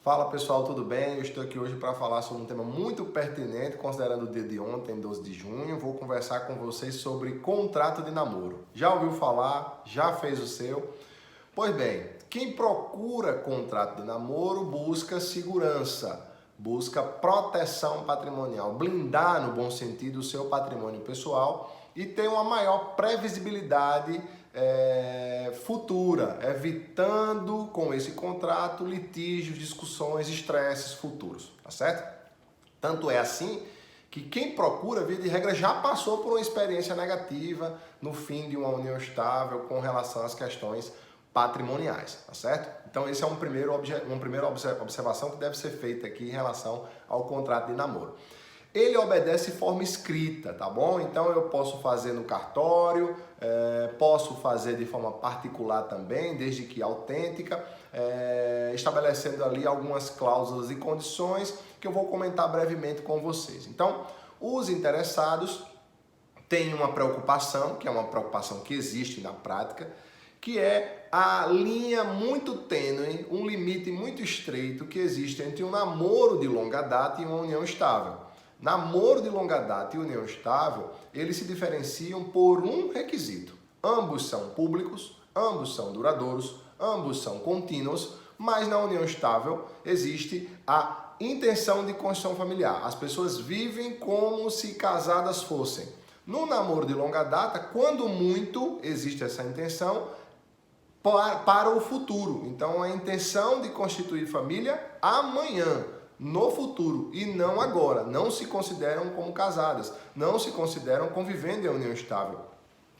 Fala pessoal, tudo bem? Eu estou aqui hoje para falar sobre um tema muito pertinente, considerando o dia de ontem, 12 de junho. Vou conversar com vocês sobre contrato de namoro. Já ouviu falar? Já fez o seu? Pois bem, quem procura contrato de namoro busca segurança, busca proteção patrimonial, blindar no bom sentido o seu patrimônio pessoal e ter uma maior previsibilidade futura, evitando com esse contrato litígios, discussões, estresses futuros, tá certo? Tanto é assim que quem procura, via de regra, já passou por uma experiência negativa no fim de uma união estável com relação às questões patrimoniais, tá certo? Então esse é uma primeira observação que deve ser feita aqui em relação ao contrato de namoro. Ele obedece forma escrita, tá bom? Então eu posso fazer no cartório, posso fazer de forma particular também, desde que autêntica, estabelecendo ali algumas cláusulas e condições que eu vou comentar brevemente com vocês. Então, os interessados têm uma preocupação, que é uma preocupação que existe na prática, que é a linha muito tênue, um limite muito estreito que existe entre um namoro de longa data e uma união estável. Namoro de longa data e união estável, eles se diferenciam por um requisito. Ambos são públicos, ambos são duradouros, ambos são contínuos, mas na união estável existe a intenção de construção familiar. As pessoas vivem como se casadas fossem. No namoro de longa data, quando muito existe essa intenção para o futuro. Então, a intenção de constituir família amanhã, no futuro, e não agora. Não se consideram como casadas, não se consideram convivendo em união estável.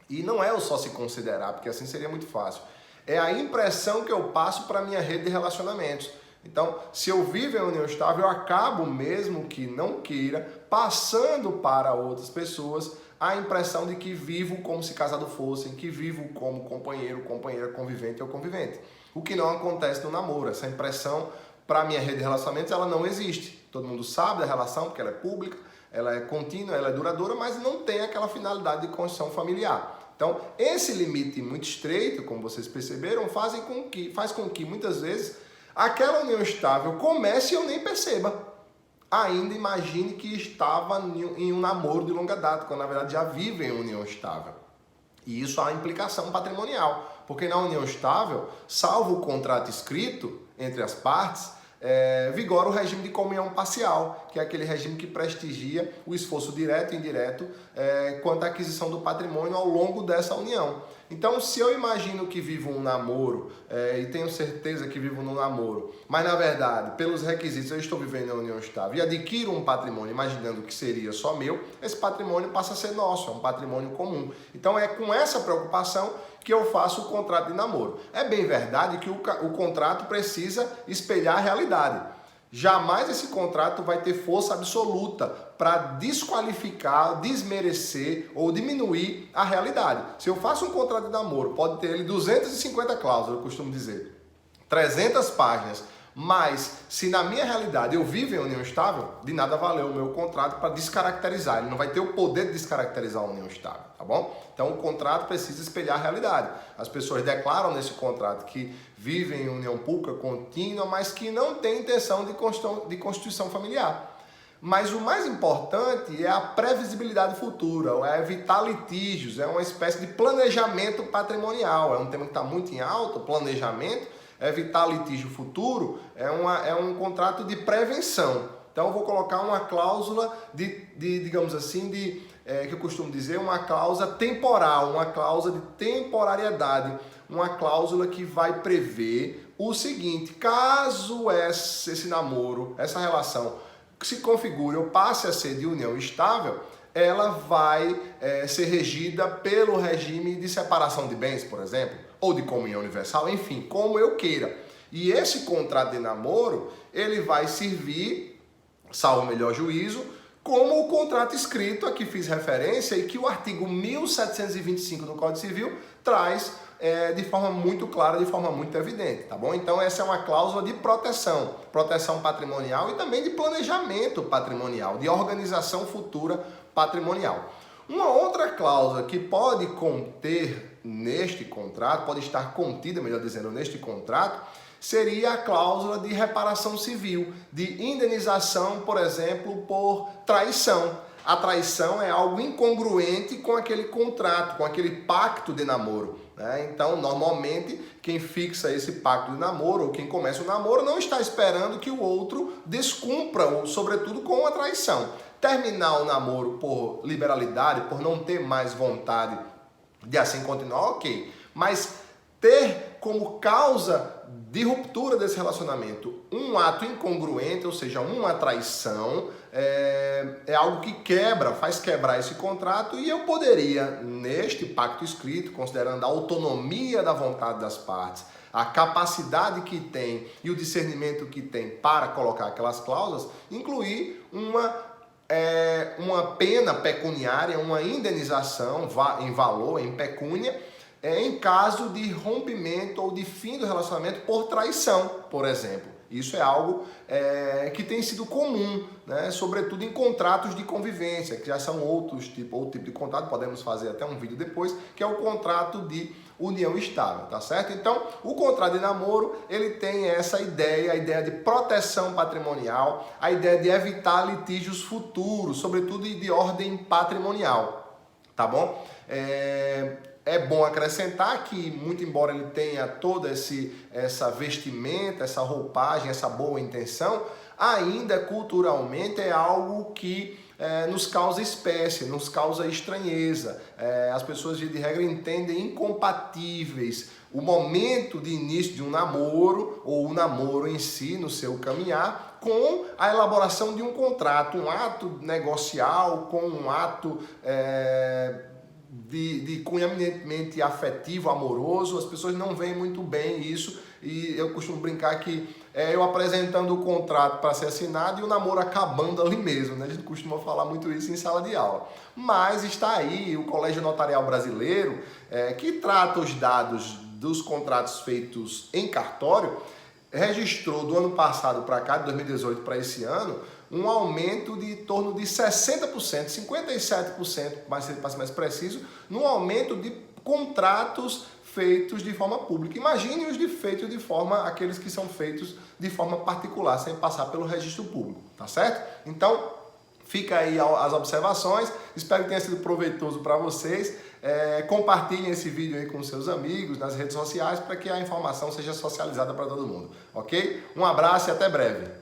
E não é o só se considerar, porque assim seria muito fácil. É a impressão que eu passo para a minha rede de relacionamentos. Então, se eu vivo em união estável, eu acabo, mesmo que não queira, passando para outras pessoas a impressão de que vivo como se casado fossem, que vivo como companheiro, companheira, convivente ou convivente. O que não acontece no namoro. Essa impressão, para a minha rede de relacionamentos, ela não existe. Todo mundo sabe da relação, porque ela é pública, ela é contínua, ela é duradoura, mas não tem aquela finalidade de construção familiar. Então, esse limite muito estreito, como vocês perceberam, faz com que muitas vezes aquela união estável comece e eu nem perceba. Ainda imagine que estava em um namoro de longa data, quando na verdade já vive em união estável. E isso há uma implicação patrimonial, porque na união estável, salvo o contrato escrito entre as partes, vigora o regime de comunhão parcial, que é aquele regime que prestigia o esforço direto e indireto quanto à aquisição do patrimônio ao longo dessa união. Então, se eu imagino que vivo um namoro e tenho certeza que vivo num namoro, mas na verdade, pelos requisitos, eu estou vivendo em união estável e adquiro um patrimônio imaginando que seria só meu, esse patrimônio passa a ser nosso, é um patrimônio comum. Então, é com essa preocupação que eu faço o contrato de namoro. É bem verdade que o contrato precisa espelhar a realidade. Jamais esse contrato vai ter força absoluta para desqualificar, desmerecer ou diminuir a realidade. Se eu faço um contrato de namoro, pode ter ele 250 cláusulas, eu costumo dizer, 300 páginas, mas se na minha realidade eu vivo em união estável, de nada valeu o meu contrato para descaracterizar. Ele não vai ter o poder de descaracterizar a união estável, tá bom? Então o contrato precisa espelhar a realidade. As pessoas declaram nesse contrato que vivem em união pública contínua, mas que não têm intenção de constituição familiar. Mas o mais importante é a previsibilidade futura, é evitar litígios, é uma espécie de planejamento patrimonial. É um tema que está muito em alta, planejamento. Evitar litígio futuro é um contrato de prevenção. Então eu vou colocar uma cláusula digamos assim, que eu costumo dizer, uma cláusula temporal, uma cláusula de temporariedade, uma cláusula que vai prever o seguinte: caso esse namoro, essa relação se configure ou passe a ser de união estável, ela vai ser regida pelo regime de separação de bens, por exemplo, ou de comunhão universal, enfim, como eu queira. E esse contrato de namoro, ele vai servir, salvo o melhor juízo, como o contrato escrito a que fiz referência e que o artigo 1725 do Código Civil traz de forma muito clara, de forma muito evidente, tá bom? Então essa é uma cláusula de proteção patrimonial e também de planejamento patrimonial, de organização futura patrimonial. Uma outra cláusula que pode conter neste contrato, pode estar contida, melhor dizendo, neste contrato, seria a cláusula de reparação civil, de indenização, por exemplo, por traição. A traição é algo incongruente com aquele contrato, com aquele pacto de namoro, né? Então, normalmente, quem fixa esse pacto de namoro, ou quem começa o namoro, não está esperando que o outro descumpra, sobretudo com a traição. Terminar o namoro por liberalidade, por não ter mais vontade de assim continuar, ok. Mas ter como causa de ruptura desse relacionamento um ato incongruente, ou seja, uma traição, é algo que faz quebrar esse contrato, e eu poderia, neste pacto escrito, considerando a autonomia da vontade das partes, a capacidade que tem e o discernimento que tem para colocar aquelas cláusulas, incluir uma pena pecuniária, uma indenização em valor, em pecúnia, em caso de rompimento ou de fim do relacionamento por traição, por exemplo. Isso é algo que tem sido comum, né? Sobretudo em contratos de convivência, que já são outro tipo de contrato, podemos fazer até um vídeo depois, que é o contrato de união estável, tá certo? Então, o contrato de namoro, ele tem essa ideia, a ideia de proteção patrimonial, a ideia de evitar litígios futuros, sobretudo de ordem patrimonial, tá bom? É bom acrescentar que, muito embora ele tenha toda essa vestimenta, essa roupagem, essa boa intenção, ainda culturalmente é algo que nos causa espécie, nos causa estranheza. As pessoas, de regra, entendem incompatíveis o momento de início de um namoro, ou o namoro em si, no seu caminhar, com a elaboração de um contrato, um ato negocial, com um ato de cunho eminentemente afetivo, amoroso. As pessoas não veem muito bem isso, e eu costumo brincar que eu apresentando o contrato para ser assinado e o namoro acabando ali mesmo, né? A gente costuma falar muito isso em sala de aula. Mas está aí o Colégio Notarial Brasileiro, que trata os dados dos contratos feitos em cartório, registrou do ano passado para cá, de 2018 para esse ano, um aumento de em torno de 60%, 57%, para ser mais preciso, no aumento de contratos feitos de forma pública. Imagine os aqueles que são feitos de forma particular, sem passar pelo registro público, tá certo? Então, fica aí as observações, espero que tenha sido proveitoso para vocês. Compartilhem esse vídeo aí com seus amigos nas redes sociais para que a informação seja socializada para todo mundo, ok? Um abraço e até breve!